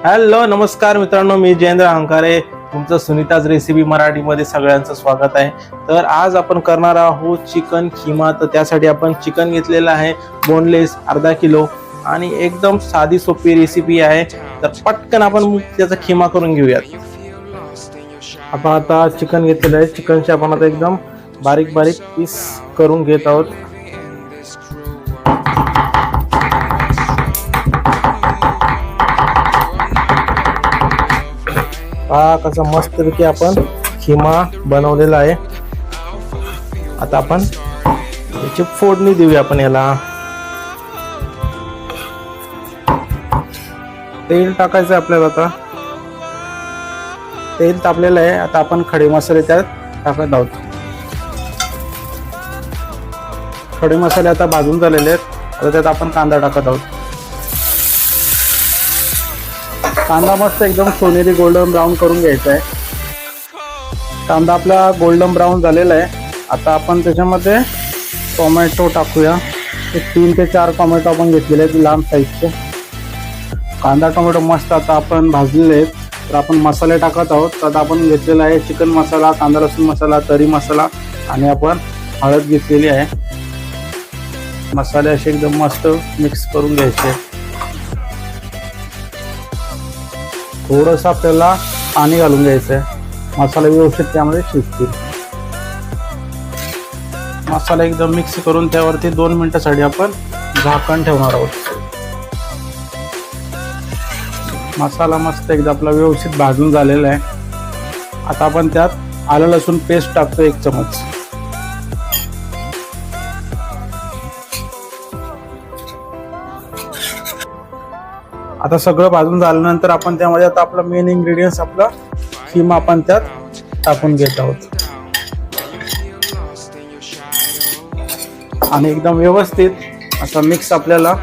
Hello नमस्कार मित्रांनो, मी जयेंद्र हंकारे, तुमचं सुनीताज रेसिपी मराठीमध्ये सगळ्यांचं स्वागत आहे। तर आज आपण करणार आहोत चिकन खिमा। तर त्यासाठी आपण चिकन घेतलेलं आहे बोनलेस अर्धा किलो आणि एकदम साधी सोपी रेसिपी आहे। तर पटकन आपण त्याचा खिमा करून घेऊयात। आपण आता चिकन घेतलेलं आहे, चिकनचे आपण आता एकदम बारीक बारीक पीस करून घेत आहोत। हा कसा मस्तपैकी आपण खिमा बनवलेला आहे। आता आपण याची फोडणी देऊया। आपण याला तेल टाकायचं आपल्याला। आता तेल तापलेलं आहे, आता आपण खडे मसाले त्यात टाकत आहोत। खडे मसाले आता भाजून झालेले आहेत, आता त्यात आपण कांदा टाकत आहोत। कांदा मस्त एकदम सोनेरी गोल्डन ब्राऊन करून घ्यायचा आहे। कांदा आपला गोल्डन ब्राऊन झालेला आहे। आता आपण त्याच्यामध्ये टोमॅटो टाकूया। 3 ते 4 टोमॅटो आपण घेतलेले आहेत लांब साईजचे। कांदा टोमॅटो मस्त आता आपण भाजलेले आहेत, तर आपण मसाले टाकत आहोत। आता आपण घेतलेला आहे चिकन मसाला, कांदा लसूण मसाला, तरी मसाला आणि आपण हळद घेतलेली आहे। मसाले असे एकदम मस्त मिक्स करून घ्यायचे। थोडंसं आपल्याला पाणी घालून घ्यायचं आहे, मसाला व्यवस्थित त्यामध्ये शिजतील। मसाला एकदम मिक्स करून त्यावरती 2 मिनिटासाठी आपण झाकण ठेवणार आहोत। मसाला मस्त एकदा आपला व्यवस्थित भाजून झालेला आहे। आता आपण त्यात आलं लसूण पेस्ट टाकतो 1 चमच। आता सगळं भाजून झाल्यानंतर आपण त्यामध्ये आता आपला मेन इन्ग्रेडियंट्स आपला खिमा आपण त्यात टाकून घेत आहोत आणि एकदम व्यवस्थित असा मिक्स आपल्याला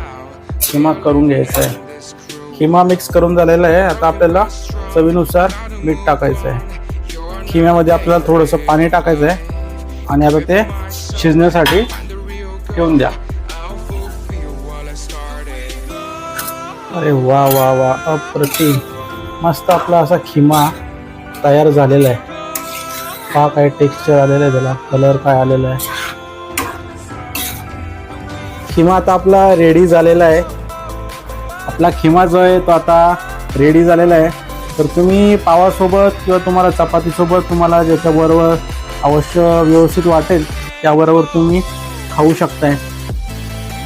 खिमा करून घ्यायचा आहे। खिमा मिक्स करून झालेला आहे, आता आपल्याला चवीनुसार मीठ टाकायचं आहे। खिम्यामध्ये आपल्याला थोडंसं पाणी टाकायचं आहे आणि आता ते शिजण्यासाठी ठेवून द्या। अरे वा वा वा, अप्रतिम मस्त आपला असा खिमा तयार झालेला आहे। हा काय टेक्स्चर आलेलं आहे, त्याला कलर काय आलेला आहे। खिमा आता आपला रेडी झालेला आहे। आपला खिमा जो आहे तो आता रेडी झालेला आहे। तर तुम्ही पावासोबत किंवा तुम्हाला चपातीसोबत तुम्हाला ज्याच्याबरोबर अवश्य व्यवस्थित वाटेल त्याबरोबर तुम्ही खाऊ शकताय।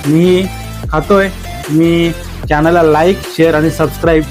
मी खातोय। मी चॅनलला लाईक, शेअर आणि सबस्क्राईब